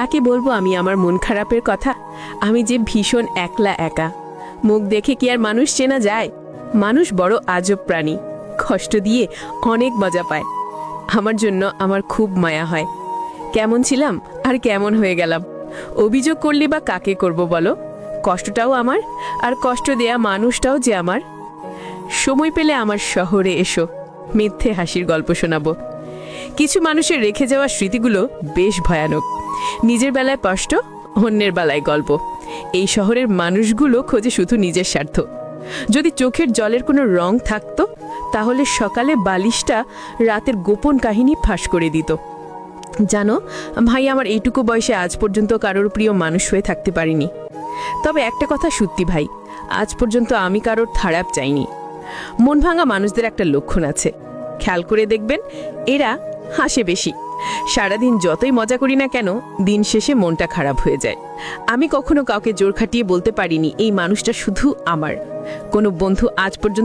কাকে বলবো আমি আমার মন খারাপের কথা? আমি যে ভীষণ একলা একা। মুখ দেখে কি আর মানুষ চেনা যায়? মানুষ বড় আজব প্রাণী, কষ্ট দিয়ে অনেক মজা পায়। আমার জন্য আমার খুব মায়া হয়। কেমন ছিলাম আর কেমন হয়ে গেলাম। অভিযোগ করলে বা কাকে করব বলো? কষ্টটাও আমার, আর কষ্ট দেয়া মানুষটাও যে আমার। সময় পেলে আমার শহরে এসো, মিথ্যে হাসির গল্প শোনাবো। কিছু মানুষের রেখে যাওয়া স্মৃতিগুলো বেশ ভয়ানক। নিজের বেলায় কষ্ট, অন্যের বেলায় গল্প। এই শহরের মানুষগুলো খোঁজে শুধু নিজের স্বার্থ। যদি চোখের জলের কোনো রং থাকতো, তাহলে সকালে বালিশটা রাতের গোপন কাহিনী ফাঁস করে দিত। জানো ভাই, আমার এইটুকু বয়সে আজ পর্যন্ত কারোর প্রিয় মানুষ হয়ে থাকতে পারিনি। তবে একটা কথা সত্যি ভাই, আজ পর্যন্ত আমি কারোর খারাপ চাইনি। মন ভাঙা মানুষদের একটা লক্ষণ আছে, খেয়াল করে দেখবেন, এরা হাসে বেশি। সারাদিন যতই মজা করি না কেন, দিন শেষে মনটা খারাপ হয়ে যায়। আমি কখনো কাউকে জোর খাটিয়ে বলতে পারিনি এই মানুষটা শুধু আমার। কোনো বন্ধু আজ পর্যন্ত